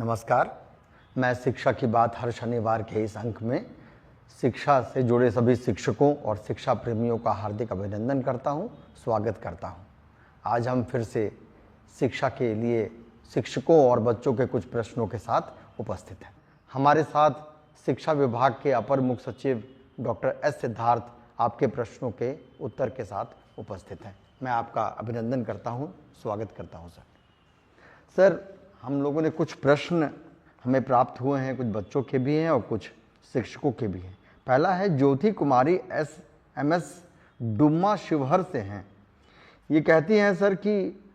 नमस्कार। मैं शिक्षा की बात हर शनिवार के इस अंक में शिक्षा से जुड़े सभी शिक्षकों और शिक्षा प्रेमियों का हार्दिक अभिनंदन करता हूं, स्वागत करता हूं। आज हम फिर से शिक्षा के लिए शिक्षकों और बच्चों के कुछ प्रश्नों के साथ उपस्थित हैं। हमारे साथ शिक्षा विभाग के अपर मुख्य सचिव डॉक्टर एस सिद्धार्थ आपके प्रश्नों के उत्तर के साथ उपस्थित हैं। मैं आपका अभिनंदन करता हूं, स्वागत करता हूं सर। हम लोगों ने कुछ प्रश्न हमें प्राप्त हुए हैं, कुछ बच्चों के भी हैं और कुछ शिक्षकों के भी हैं। पहला है ज्योति कुमारी SMS डुम्मा शिवहर से हैं। ये कहती हैं सर कि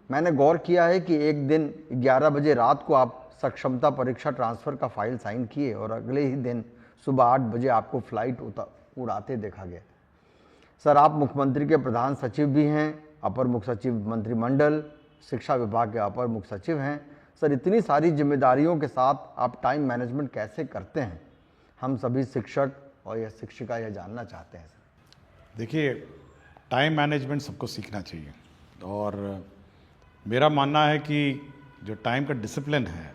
मैंने गौर किया है कि एक दिन 11 बजे रात को आप सक्षमता परीक्षा ट्रांसफ़र का फाइल साइन किए और अगले ही दिन सुबह 8 बजे आपको फ्लाइट उड़ाते देखा गया। सर, आप मुख्यमंत्री के प्रधान सचिव भी हैं, अपर मुख्य सचिव मंत्रिमंडल, शिक्षा विभाग के अपर मुख्य सचिव हैं। सर, इतनी सारी जिम्मेदारियों के साथ आप टाइम मैनेजमेंट कैसे करते हैं? हम सभी शिक्षक और यह शिक्षिका यह जानना चाहते हैं सर। देखिए, टाइम मैनेजमेंट सबको सीखना चाहिए और मेरा मानना है कि जो टाइम का डिसिप्लिन है,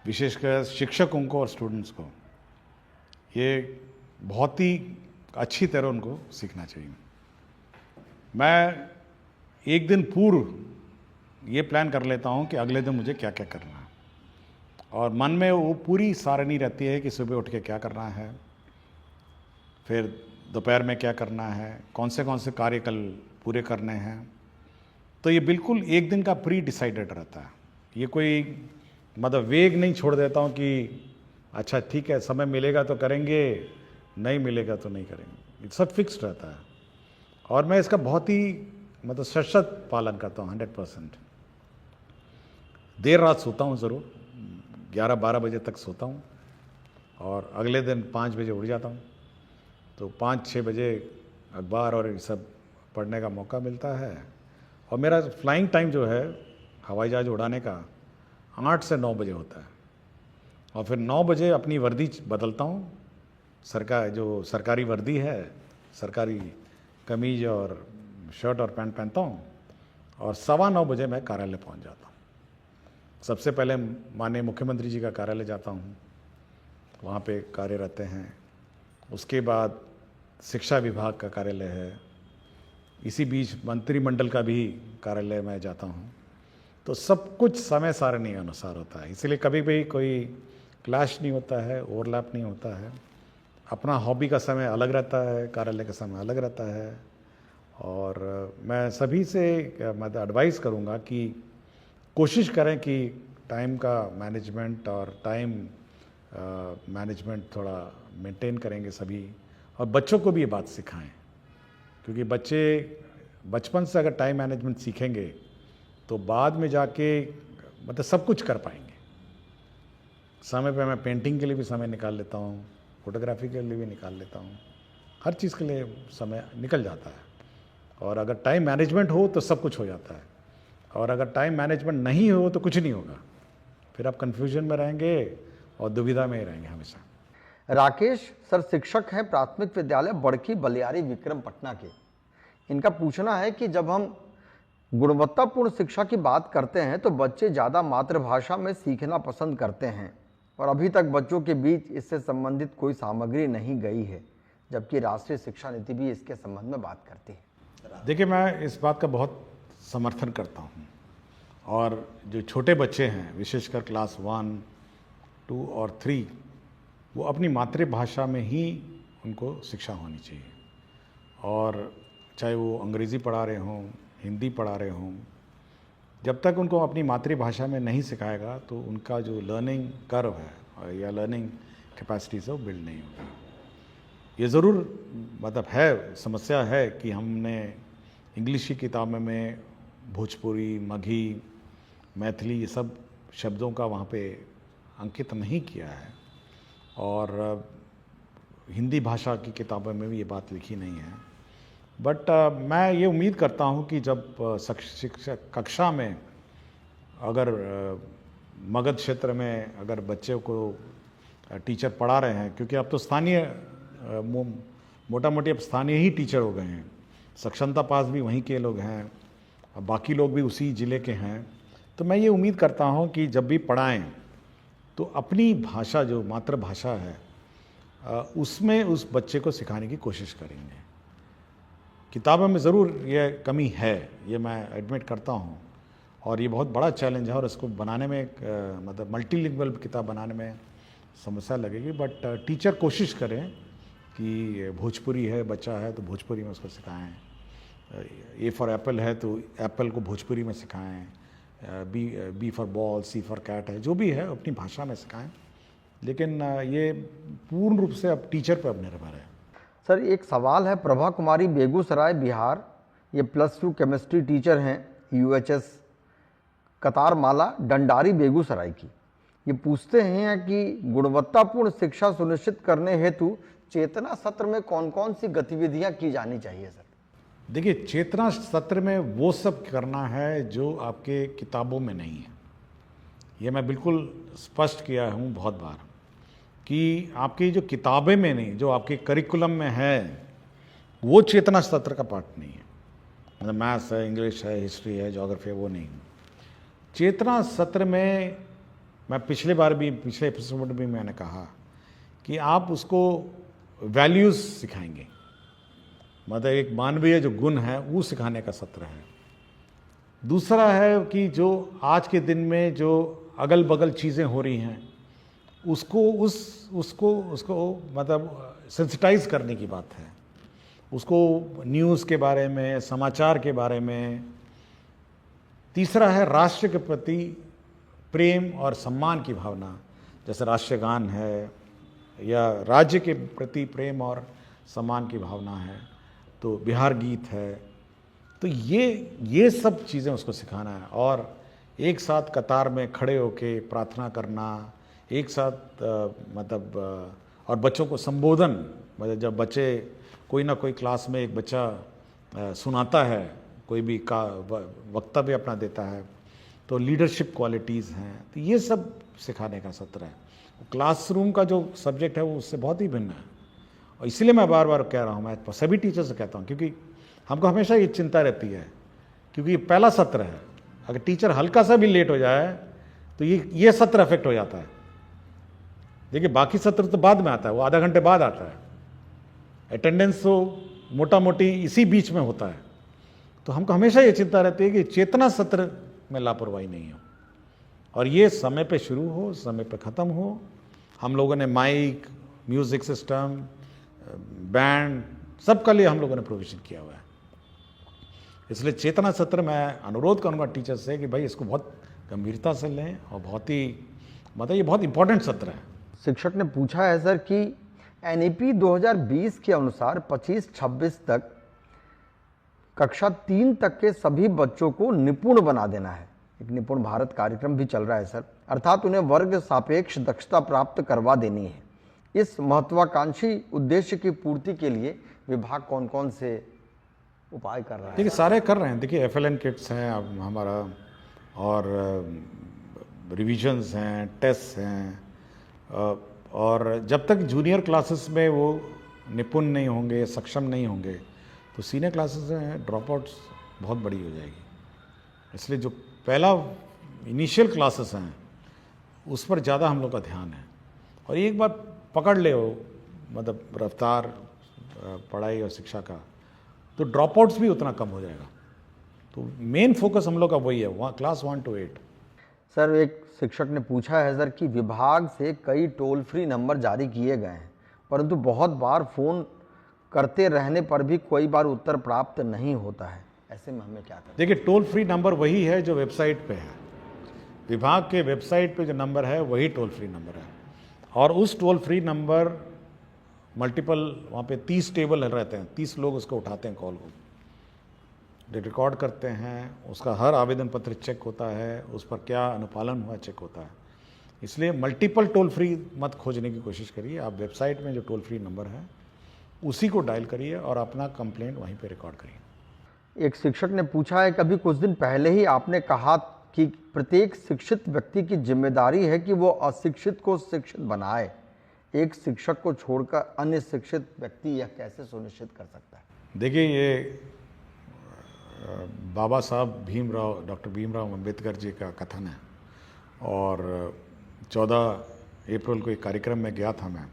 विशेषकर शिक्षकों को और स्टूडेंट्स को, ये बहुत ही अच्छी तरह उनको सीखना चाहिए। मैं एक दिन पूर्व ये प्लान कर लेता हूँ कि अगले दिन मुझे क्या क्या करना है, और मन में वो पूरी सारणी रहती है कि सुबह उठ के क्या करना है, फिर दोपहर में क्या करना है, कौन से कार्य कल पूरे करने हैं। तो ये बिल्कुल एक दिन का प्री डिसाइडेड रहता है। ये कोई मतलब वेग नहीं छोड़ देता हूँ कि अच्छा ठीक है, समय मिलेगा तो करेंगे, नहीं मिलेगा तो नहीं करेंगे। ये सब फिक्स्ड रहता है और मैं इसका बहुत ही मतलब सशक्त पालन करता हूँ, 100%। देर रात सोता हूँ ज़रूर, 11-12 बजे तक सोता हूँ और अगले दिन 5 बजे उठ जाता हूँ। तो 5-6 बजे अखबार और ये सब पढ़ने का मौका मिलता है। और मेरा फ्लाइंग टाइम जो है हवाई जहाज़ उड़ाने का 8 से 9 बजे होता है और फिर 9 बजे अपनी वर्दी बदलता हूँ। जो सरकारी वर्दी है, सरकारी कमीज और शर्ट और पैंट पहनता हूँ और 9:15 बजे मैं कार्यालय पहुँच जाता हूँ। सबसे पहले माननीय मुख्यमंत्री जी का कार्यालय जाता हूँ, वहाँ पे कार्य रहते हैं। उसके बाद शिक्षा विभाग का कार्यालय है, इसी बीच मंत्रिमंडल का भी कार्यालय में जाता हूँ। तो सब कुछ समय सारणी अनुसार होता है, इसलिए कभी भी कोई क्लैश नहीं होता है, ओवरलैप नहीं होता है। अपना हॉबी का समय अलग रहता है, कार्यालय का समय अलग रहता है। और मैं सभी से मतलब एडवाइस करूँगा कि कोशिश करें कि टाइम का मैनेजमेंट और टाइम मैनेजमेंट थोड़ा मेंटेन करेंगे सभी, और बच्चों को भी ये बात सिखाएं, क्योंकि बच्चे बचपन से अगर टाइम मैनेजमेंट सीखेंगे तो बाद में जाके मतलब सब कुछ कर पाएंगे। समय पे मैं पेंटिंग के लिए भी समय निकाल लेता हूँ, फोटोग्राफी के लिए भी निकाल लेता हूँ, हर चीज़ के लिए समय निकल जाता है। और अगर टाइम मैनेजमेंट हो तो सब कुछ हो जाता है, और अगर टाइम मैनेजमेंट नहीं हो तो कुछ नहीं होगा। फिर आप कंफ्यूजन में रहेंगे और दुविधा में ही रहेंगे हमेशा। राकेश सर शिक्षक हैं प्राथमिक विद्यालय बड़की बलियारी विक्रम पटना के। इनका पूछना है कि जब हम गुणवत्तापूर्ण शिक्षा की बात करते हैं तो बच्चे ज़्यादा मातृभाषा में सीखना पसंद करते हैं और अभी तक बच्चों के बीच इससे संबंधित कोई सामग्री नहीं गई है, जबकि राष्ट्रीय शिक्षा नीति भी इसके संबंध में बात करती है। देखिए, मैं इस बात का बहुत समर्थन करता हूँ, और जो छोटे बच्चे हैं विशेषकर क्लास 1, 2 और 3, वो अपनी मातृभाषा में ही उनको शिक्षा होनी चाहिए। और चाहे वो अंग्रेज़ी पढ़ा रहे हों, हिंदी पढ़ा रहे हों, जब तक उनको अपनी मातृभाषा में नहीं सिखाएगा तो उनका जो लर्निंग कर्व है या लर्निंग कैपेसिटी से वो बिल्ड नहीं होगी। ये ज़रूर मतलब है, समस्या है कि हमने इंग्लिश की किताबों में भोजपुरी, मगही, मैथिली ये सब शब्दों का वहाँ पे अंकित नहीं किया है, और हिंदी भाषा की किताबों में भी ये बात लिखी नहीं है। बट मैं ये उम्मीद करता हूँ कि जब शिक्षक कक्षा में अगर मगध क्षेत्र में अगर बच्चे को टीचर पढ़ा रहे हैं, क्योंकि अब तो स्थानीय मोटा मोटी अब स्थानीय ही टीचर हो गए हैं, सक्षमता पास भी वहीं के लोग हैं, बाकी लोग भी उसी ज़िले के हैं, तो मैं ये उम्मीद करता हूँ कि जब भी पढ़ाएं तो अपनी भाषा जो मातृभाषा है उसमें उस बच्चे को सिखाने की कोशिश करेंगे। किताबों में ज़रूर ये कमी है, ये मैं एडमिट करता हूँ, और ये बहुत बड़ा चैलेंज है, और इसको बनाने में मतलब मल्टीलिंगुअल किताब बनाने में समस्या लगेगी। बट टीचर कोशिश करें कि भोजपुरी है, बच्चा है तो भोजपुरी में उसको सिखाएं, ए फॉर एप्पल है तो एप्पल को भोजपुरी में सिखाएं, B for ball, C for cat है, जो भी है अपनी भाषा में सिखाएं। लेकिन ये पूर्ण रूप से अब टीचर पर अब निर्भर है। सर एक सवाल है, प्रभा कुमारी बेगूसराय बिहार, ये +2 केमिस्ट्री टीचर हैं, UHS कतारमाला डंडारी बेगूसराय की। ये पूछते हैं कि गुणवत्तापूर्ण शिक्षा सुनिश्चित करने हेतु चेतना सत्र में कौन कौन सी गतिविधियां की जानी चाहिए सर? देखिए, चेतना सत्र में वो सब करना है जो आपके किताबों में नहीं है। ये मैं बिल्कुल स्पष्ट किया हूँ बहुत बार कि आपकी जो किताबें में नहीं, जो आपके करिकुलम में है, वो चेतना सत्र का पार्ट नहीं है। मतलब मैथ्स है, इंग्लिश है, हिस्ट्री है, ज्योग्राफी है, वो नहीं। चेतना सत्र में मैं पिछले एपिसोड में मैंने कहा कि आप उसको वैल्यूज़ सिखाएंगे, मतलब एक मानवीय जो गुण है वो सिखाने का सत्र है। दूसरा है कि जो आज के दिन में जो अगल बगल चीज़ें हो रही हैं उसको मतलब सेंसिटाइज करने की बात है, उसको न्यूज़ के बारे में, समाचार के बारे में। तीसरा है राष्ट्र के प्रति प्रेम और सम्मान की भावना, जैसे राष्ट्रीय गान है या राज्य के प्रति प्रेम और सम्मान की भावना है, तो बिहार गीत है। तो ये सब चीज़ें उसको सिखाना है, और एक साथ कतार में खड़े होके प्रार्थना करना, एक साथ और बच्चों को संबोधन, मतलब जब बच्चे कोई ना कोई क्लास में एक बच्चा सुनाता है, कोई भी का वक्तव्य अपना देता है, तो लीडरशिप क्वालिटीज़ हैं, तो ये सब सिखाने का सत्र है। क्लासरूम का जो सब्जेक्ट है वो उससे बहुत ही भिन्न है, और इसलिए मैं बार बार कह रहा हूँ, मैं सभी टीचर से कहता हूँ, क्योंकि हमको हमेशा ये चिंता रहती है, क्योंकि ये पहला सत्र है, अगर टीचर हल्का सा भी लेट हो जाए तो ये सत्र अफेक्ट हो जाता है। देखिए, बाकी सत्र तो बाद में आता है, वो आधा घंटे बाद आता है, अटेंडेंस तो मोटा मोटी इसी बीच में होता है। तो हमको हमेशा ये चिंता रहती है कि चेतना सत्र में लापरवाही नहीं हो, और ये समय पे शुरू हो, समय पे ख़त्म हो। हम लोगों ने माइक, म्यूज़िक सिस्टम, बैंड, सबका लिए हम लोगों ने प्रोविज़न किया हुआ है। इसलिए चेतना सत्र मैं अनुरोध करूंगा टीचर से कि भाई इसको बहुत गंभीरता से लें, और बहुत ही मतलब ये बहुत इंपॉर्टेंट सत्र है। शिक्षक ने पूछा है सर कि NEP 2020 के अनुसार 25-26 तक कक्षा 3 तक के सभी बच्चों को निपुण बना देना है। एक निपुण भारत कार्यक्रम भी चल रहा है सर, अर्थात उन्हें वर्ग सापेक्ष दक्षता प्राप्त करवा देनी है। इस महत्वाकांक्षी उद्देश्य की पूर्ति के लिए विभाग कौन कौन से उपाय कर रहा है? देखिए, सारे कर रहे हैं। देखिए, FLN किट्स हैं अब हमारा, और रिविजन्स हैं, टेस्ट हैं, और जब तक जूनियर क्लासेस में वो निपुण नहीं होंगे, सक्षम नहीं होंगे, तो सीनियर क्लासेस में ड्रॉप आउट्स बहुत बड़ी हो जाएगी। इसलिए जो पहला इनिशियल क्लासेस हैं उस पर ज़्यादा हम लोग का ध्यान है, और एक बार पकड़ ले वो मतलब रफ्तार पढ़ाई और शिक्षा का, तो ड्रॉप आउट्स भी उतना कम हो जाएगा। तो मेन फोकस हम लोग का वही है, क्लास 1 to 8। सर एक शिक्षक ने पूछा है सर कि विभाग से कई टोल फ्री नंबर जारी किए गए हैं, परंतु बहुत बार फ़ोन करते रहने पर भी कोई बार उत्तर प्राप्त नहीं होता है, ऐसे में हमें क्या करना? देखिए, टोल फ्री नंबर वही है जो वेबसाइट पे है, विभाग के वेबसाइट पे जो नंबर है वही टोल फ्री नंबर है, और उस टोल फ्री नंबर मल्टीपल वहाँ पे 30 टेबल रहते हैं, 30 लोग उसको उठाते हैं, कॉल को रिकॉर्ड करते हैं, उसका हर आवेदन पत्र चेक होता है, उस पर क्या अनुपालन हुआ चेक होता है। इसलिए मल्टीपल टोल फ्री मत खोजने की कोशिश करिए, आप वेबसाइट में जो टोल फ्री नंबर है उसी को डायल करिए और अपना कंप्लेंट वहीं पे रिकॉर्ड करिए। एक शिक्षक ने पूछा है, कभी कुछ दिन पहले ही आपने कहा कि प्रत्येक शिक्षित व्यक्ति की जिम्मेदारी है कि वो अशिक्षित को शिक्षित बनाए, एक शिक्षक को छोड़कर अन्य शिक्षित व्यक्ति यह कैसे सुनिश्चित कर सकता है? देखिए, ये बाबा साहब डॉक्टर भीमराव अम्बेडकर जी का कथन है, और 14 अप्रैल को एक कार्यक्रम में गया था मैं।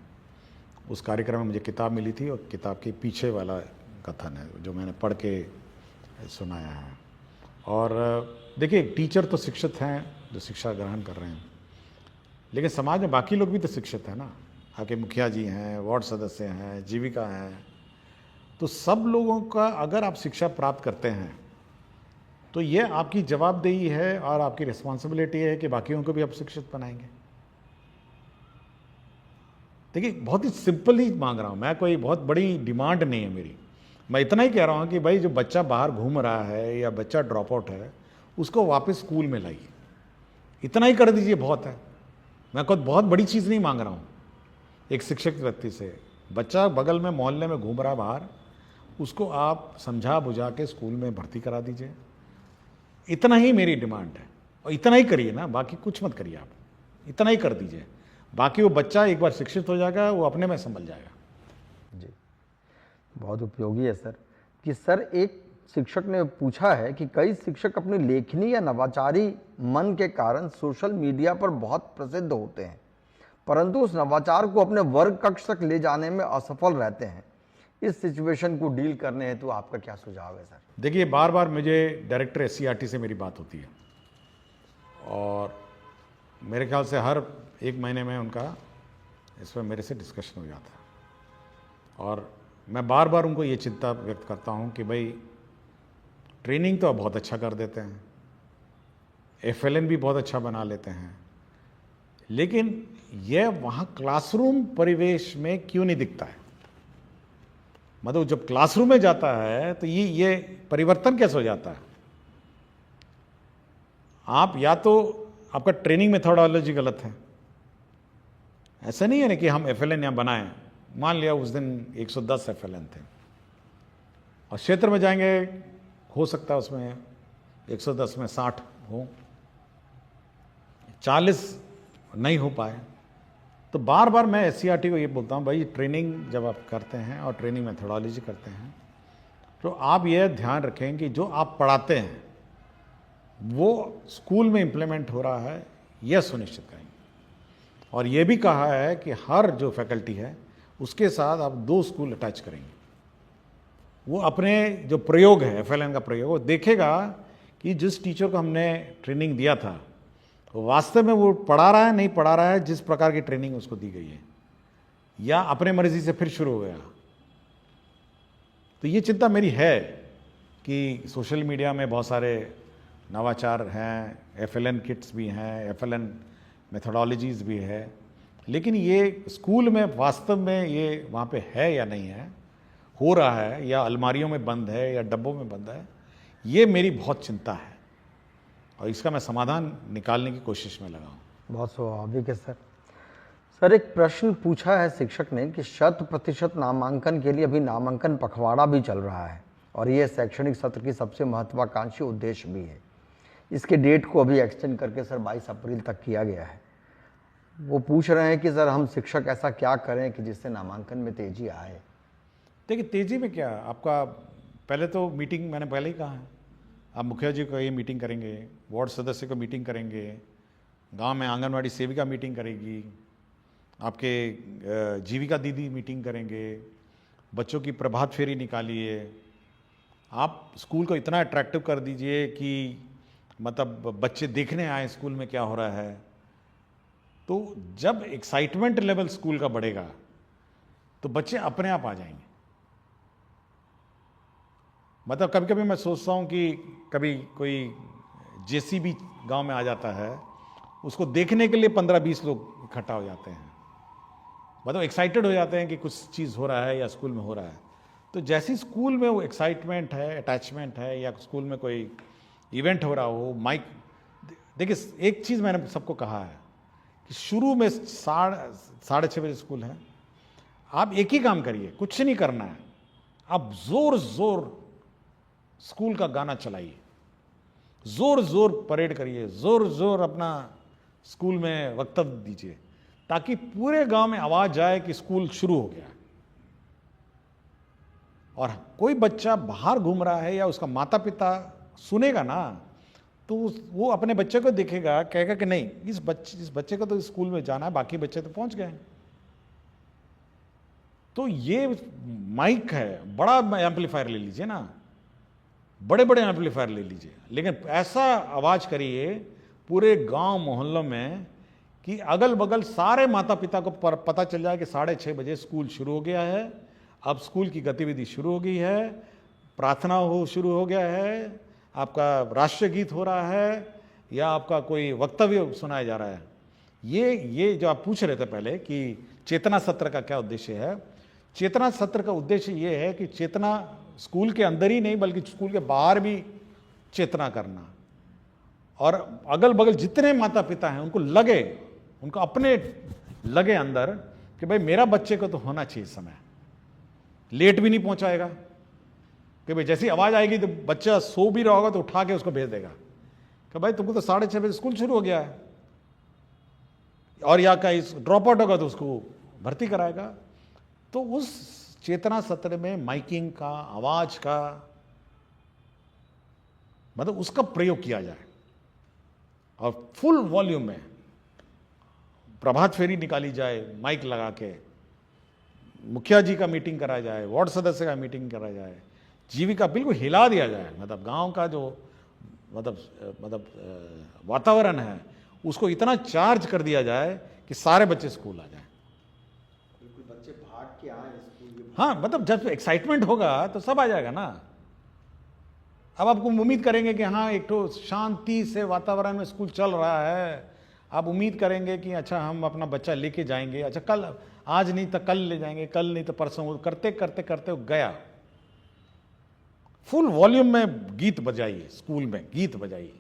उस कार्यक्रम में मुझे किताब मिली थी और किताब के पीछे वाला कथन है जो मैंने पढ़ के सुनाया है। और देखिए, टीचर तो शिक्षित हैं जो शिक्षा ग्रहण कर रहे हैं, लेकिन समाज में बाकी लोग भी तो शिक्षित हैं ना। आपके मुखिया जी हैं, वार्ड सदस्य हैं, जीविका हैं, तो सब लोगों का अगर आप शिक्षा प्राप्त करते हैं तो ये आपकी जवाबदेही है और आपकी रिस्पॉन्सिबिलिटी है कि बाकियों को भी आप शिक्षित बनाएंगे। देखिए, बहुत ही सिंपल ही मांग रहा हूँ मैं, कोई बहुत बड़ी डिमांड नहीं है मेरी। मैं इतना ही कह रहा हूँ कि भाई जो बच्चा बाहर घूम रहा है या बच्चा ड्रॉप आउट है उसको वापस स्कूल में लाइए, इतना ही कर दीजिए, बहुत है। मैं कोई बहुत बड़ी चीज़ नहीं मांग रहा हूँ एक शिक्षक व्यक्ति से। बच्चा बगल में मोहल्ले में घूम रहा है बाहर, उसको आप समझा बुझा के स्कूल में भर्ती करा दीजिए, इतना ही मेरी डिमांड है। और इतना ही करिए ना, बाकी कुछ मत करिए, आप इतना ही कर दीजिए। बाकी वो बच्चा एक बार शिक्षित हो जाएगा, वो अपने में संभल जाएगा। जी, बहुत उपयोगी है सर। कि सर, एक शिक्षक ने पूछा है कि कई शिक्षक अपनी लेखनी या नवाचारी मन के कारण सोशल मीडिया पर बहुत प्रसिद्ध होते हैं, परंतु उस नवाचार को अपने वर्ग कक्ष तक ले जाने में असफल रहते हैं। इस सिचुएशन को डील करने हेतु तो आपका क्या सुझाव है सर? देखिए, बार बार मुझे डायरेक्टर SCERT से मेरी बात होती है और मेरे ख्याल से हर 1 महीने में उनका इस पर मेरे से डिस्कशन हो जाता है। और मैं बार बार उनको ये चिंता व्यक्त करता हूँ कि भाई ट्रेनिंग तो बहुत अच्छा कर देते हैं, FLN भी बहुत अच्छा बना लेते हैं, लेकिन यह वहाँ क्लासरूम परिवेश में क्यों नहीं दिखता है? मतलब जब क्लासरूम में जाता है तो ये परिवर्तन कैसे हो जाता है? आप या तो आपका ट्रेनिंग मेथोडोलॉजी गलत है। ऐसा नहीं है ना कि हम FLN यहाँ बनाएं, मान लिया उस दिन 110 FLN थे और क्षेत्र में जाएंगे, हो सकता है उसमें 110 में 60 हो, 40 नहीं हो पाए। तो बार बार मैं SCERT को ये बोलता हूँ, भाई ट्रेनिंग जब आप करते हैं और ट्रेनिंग मेथोडोलॉजी करते हैं तो आप ये ध्यान रखें कि जो आप पढ़ाते हैं वो स्कूल में इम्प्लीमेंट हो रहा है, यह सुनिश्चित करेंगे। और ये भी कहा है कि हर जो फैकल्टी है उसके साथ आप 2 स्कूल अटैच करेंगे। वो अपने जो प्रयोग है FLN का प्रयोग, वो देखेगा कि जिस टीचर को हमने ट्रेनिंग दिया था वास्तव में वो पढ़ा रहा है, नहीं पढ़ा रहा है जिस प्रकार की ट्रेनिंग उसको दी गई है, या अपने मर्जी से फिर शुरू हो गया। तो ये चिंता मेरी है कि सोशल मीडिया में बहुत सारे नवाचार हैं, FLN किट्स भी हैं, FLN मेथोडोलॉजीज़ भी है, लेकिन ये स्कूल में वास्तव में ये वहाँ पे है या नहीं है, हो रहा है या अलमारियों में बंद है या डब्बों में बंद है, ये मेरी बहुत चिंता है और इसका मैं समाधान निकालने की कोशिश में लगा हूँ। बहुत स्वाभाविक है सर। सर, एक प्रश्न पूछा है शिक्षक ने कि 100% नामांकन के लिए अभी नामांकन पखवाड़ा भी चल रहा है और यह शैक्षणिक सत्र की सबसे महत्वाकांक्षी उद्देश्य भी है। इसके डेट को अभी एक्सटेंड करके सर 22 अप्रैल तक किया गया है। वो पूछ रहे हैं कि सर हम शिक्षक ऐसा क्या करें कि जिससे नामांकन में तेजी आए? देखिए, तेजी में क्या, आपका पहले तो मीटिंग, मैंने पहले ही कहा है, आप मुखिया जी को ये मीटिंग करेंगे, वार्ड सदस्य को मीटिंग करेंगे, गांव में आंगनवाड़ी सेविका मीटिंग करेगी, आपके जीविका दीदी मीटिंग करेंगे, बच्चों की प्रभात फेरी निकालिए, आप स्कूल को इतना अट्रैक्टिव कर दीजिए कि मतलब बच्चे देखने आए स्कूल में क्या हो रहा है। तो जब एक्साइटमेंट लेवल स्कूल का बढ़ेगा तो बच्चे अपने आप आ जाएंगे। मतलब कभी कभी मैं सोचता हूँ कि कभी कोई JCB गांव में आ जाता है, उसको देखने के लिए 15-20 लोग इकट्ठा हो जाते हैं, मतलब एक्साइटेड हो जाते हैं कि कुछ चीज़ हो रहा है या स्कूल में हो रहा है। तो जैसी स्कूल में वो एक्साइटमेंट है, अटैचमेंट है, या स्कूल में कोई इवेंट हो रहा हो, माइक, देखिए एक चीज़ मैंने सबको कहा है कि शुरू में 6:30 बजे स्कूल है, आप एक ही काम करिए, कुछ नहीं करना है, आप जोर जोर स्कूल का गाना चलाइए, जोर जोर परेड करिए, जोर जोर अपना स्कूल में वक्तव्य दीजिए, ताकि पूरे गांव में आवाज जाए कि स्कूल शुरू हो गया। और कोई बच्चा बाहर घूम रहा है या उसका माता पिता सुनेगा ना, तो वो अपने बच्चे को देखेगा, कहेगा कि नहीं इस बच्चे को तो स्कूल में जाना है, बाकी बच्चे तो पहुंच गए। तो ये माइक है, बड़ा एम्पलीफायर ले लीजिए ना, बड़े बड़े एम्पलीफायर ले लीजिए, लेकिन ऐसा आवाज करिए पूरे गांव मोहल्लों में कि अगल बगल सारे माता पिता को पता चल जाए कि 6:30 बजे स्कूल शुरू हो गया है, अब स्कूल की गतिविधि शुरू हो गई है, प्रार्थना शुरू हो गया है, आपका राष्ट्रीय गीत हो रहा है या आपका कोई वक्तव्य सुनाया जा रहा है। ये जो आप पूछ रहे थे पहले कि चेतना सत्र का क्या उद्देश्य है, चेतना सत्र का उद्देश्य ये है कि चेतना स्कूल के अंदर ही नहीं बल्कि स्कूल के बाहर भी चेतना करना, और अगल बगल जितने माता पिता हैं उनको अपने लगे अंदर कि भाई मेरा बच्चे को तो होना चाहिए समय, लेट भी नहीं पहुंचाएगा कि भाई जैसी आवाज आएगी तो बच्चा सो भी रहा होगा तो उठा के उसको भेज देगा कि भाई तुमको तो 6:30 बजे स्कूल शुरू हो गया है, और या कहीं ड्रॉप आउट होगा तो उसको भर्ती कराएगा। तो उस चेतना सत्र में माइकिंग का, आवाज का, मतलब उसका प्रयोग किया जाए और फुल वॉल्यूम में प्रभात फेरी निकाली जाए, माइक लगा के मुखिया जी का मीटिंग कराया जाए, वार्ड सदस्य का मीटिंग कराया जाए, जीविका बिल्कुल हिला दिया जाए, मतलब गांव का जो वातावरण है उसको इतना चार्ज कर दिया जाए कि सारे बच्चे स्कूल आ जाएं। बिल्कुल बच्चे भाग के आए स्कूल। हाँ, मतलब जब एक्साइटमेंट होगा तो सब आ जाएगा ना। अब आपको उम्मीद करेंगे कि हाँ एक तो शांति से वातावरण में स्कूल चल रहा है, आप उम्मीद करेंगे कि अच्छा हम अपना बच्चा लेके जाएंगे, अच्छा कल, आज नहीं तो कल ले जाएंगे, कल नहीं तो परसों, करते करते करते गया। फुल वॉल्यूम में गीत बजाइए, स्कूल में गीत बजाइए,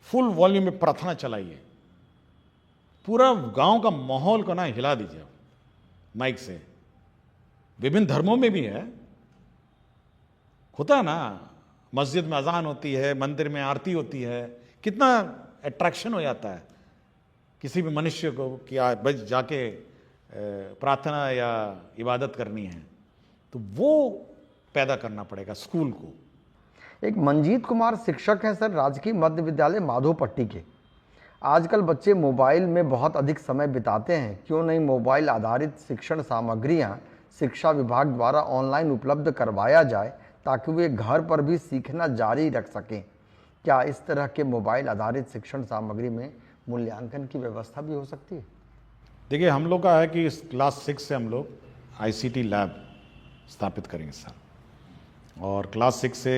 फुल वॉल्यूम में प्रार्थना चलाइए, पूरा गांव का माहौल को ना हिला दीजिए माइक से। विभिन्न धर्मों में भी है, होता है ना, मस्जिद में अजान होती है, मंदिर में आरती होती है, कितना अट्रैक्शन हो जाता है किसी भी मनुष्य को कि बस जाके प्रार्थना या इबादत करनी है, तो वो पैदा करना पड़ेगा स्कूल को। एक मंजीत कुमार शिक्षक हैं सर, राजकीय मध्य विद्यालय माधोपट्टी के। आजकल बच्चे मोबाइल में बहुत अधिक समय बिताते हैं, क्यों नहीं मोबाइल आधारित शिक्षण सामग्रियां शिक्षा विभाग द्वारा ऑनलाइन उपलब्ध करवाया जाए ताकि वे घर पर भी सीखना जारी रख सकें। क्या इस तरह के मोबाइल आधारित शिक्षण सामग्री में मूल्यांकन की व्यवस्था भी हो सकती है? देखिए, हम लोग का है कि इस क्लास 6 से हम लोग ICT लैब स्थापित करेंगे सर, और क्लास 6 से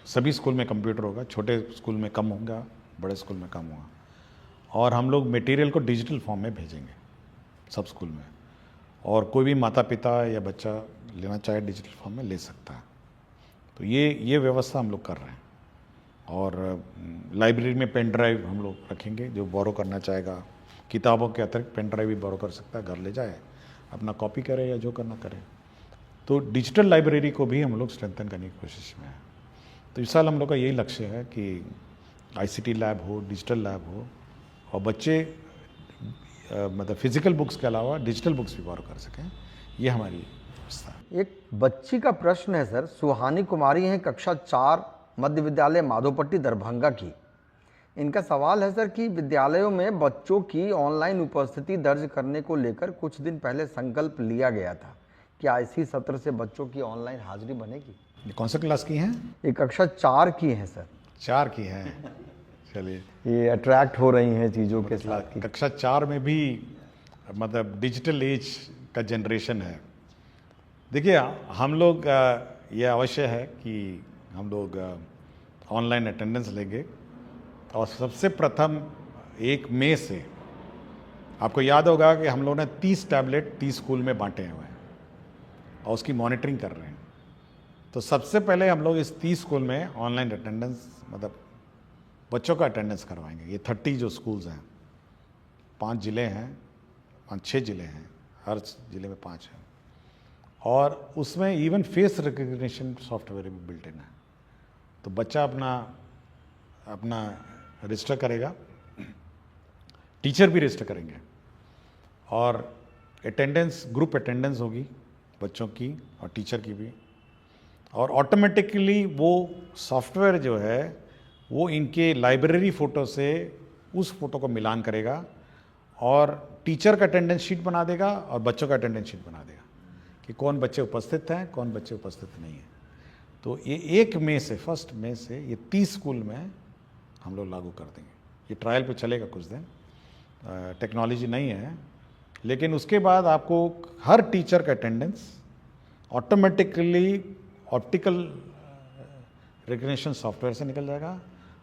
सभी स्कूल में कंप्यूटर होगा, छोटे स्कूल में कम होगा, बड़े स्कूल में कम होगा, और हम लोग मटेरियल को डिजिटल फॉर्म में भेजेंगे सब स्कूल में, और कोई भी माता पिता या बच्चा लेना चाहे डिजिटल फॉर्म में ले सकता है। तो ये व्यवस्था हम लोग कर रहे हैं, और लाइब्रेरी में पेन ड्राइव हम लोग रखेंगे, जो बोरो करना चाहेगा किताबों के अतिरिक्त पेन ड्राइव भी बोरो कर सकता है, घर ले जाए अपना कॉपी करे या जो करना करे। तो डिजिटल लाइब्रेरी को भी हम लोग स्ट्रेंथन करने की कोशिश में है। तो इस साल हम लोग का यही लक्ष्य है कि ICT लैब हो, डिजिटल लैब हो, और बच्चे मतलब फिजिकल बुक्स के अलावा डिजिटल बुक्स भी बोरो कर सकें, ये हमारी व्यवस्था है। एक बच्ची का प्रश्न है सर, सुहानी कुमारी हैं, कक्षा 4 मध्य विद्यालय माधोपट्टी दरभंगा की। इनका सवाल है सर कि विद्यालयों में बच्चों की ऑनलाइन उपस्थिति दर्ज करने को लेकर कुछ दिन पहले संकल्प लिया गया था, क्या इसी सत्र से बच्चों की ऑनलाइन हाजिरी बनेगी? ये कौन सा क्लास की हैं? ये कक्षा 4 की हैं सर। 4 की हैं, चलिए। ये अट्रैक्ट हो रही हैं चीज़ों के साथ की। कक्षा 4 में भी मतलब डिजिटल एज का जनरेशन है। देखिए, हम लोग ये अवश्य है कि हम लोग ऑनलाइन अटेंडेंस लेंगे, और सबसे प्रथम 1 मई से आपको याद होगा कि हम लोगों ने 30 टैबलेट 30 स्कूल में बांटे हुए हैं और उसकी मॉनिटरिंग कर रहे हैं। तो सबसे पहले हम लोग इस 30 स्कूल में ऑनलाइन अटेंडेंस, मतलब बच्चों का अटेंडेंस करवाएंगे। ये 30 जो स्कूल्स हैं, 5 ज़िले हैं, 5-6 ज़िले हैं, हर ज़िले में 5 हैं, और उसमें इवन फेस रिकग्निशन सॉफ्टवेयर भी बिल्ट इन है। तो बच्चा अपना रजिस्टर करेगा, टीचर भी रजिस्टर करेंगे, और अटेंडेंस, ग्रुप अटेंडेंस होगी बच्चों की और टीचर की भी, और ऑटोमेटिकली वो सॉफ्टवेयर जो है वो इनके लाइब्रेरी फ़ोटो से उस फोटो को मिलान करेगा और टीचर का अटेंडेंस शीट बना देगा और बच्चों का अटेंडेंस शीट बना देगा कि कौन बच्चे उपस्थित हैं, कौन बच्चे उपस्थित नहीं हैं। तो ये 1 मई से 1 मई से ये 30 स्कूल में हम लोग लागू कर देंगे। ये ट्रायल पे चलेगा कुछ दिन, टेक्नोलॉजी नहीं है, लेकिन उसके बाद आपको हर टीचर का attendance automatically optical recognition software से निकल जाएगा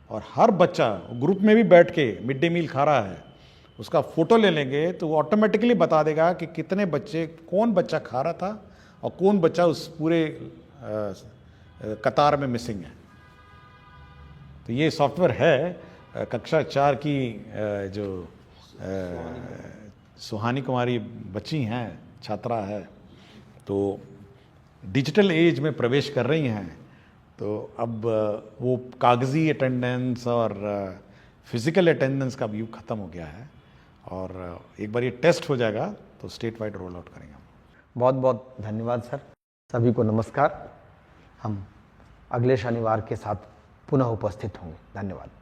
और हर बच्चा ग्रुप में भी बैठ के मिड डे मील खा रहा है, उसका फ़ोटो ले लेंगे तो वो ऑटोमेटिकली बता देगा कि कितने बच्चे, कौन बच्चा खा रहा था और कौन बच्चा उस पूरे कतार में मिसिंग है। तो ये सॉफ्टवेयर है। कक्षा 4 की जो सुहानी कुमारी बच्ची हैं, छात्रा है, तो डिजिटल एज में प्रवेश कर रही हैं, तो अब वो कागज़ी अटेंडेंस और फिज़िकल अटेंडेंस का युग ख़त्म हो गया है और एक बार ये टेस्ट हो जाएगा तो स्टेट वाइड रोल आउट करेंगे हम। बहुत बहुत धन्यवाद सर। सभी को नमस्कार। हम अगले शनिवार के साथ पुनः उपस्थित होंगे। धन्यवाद।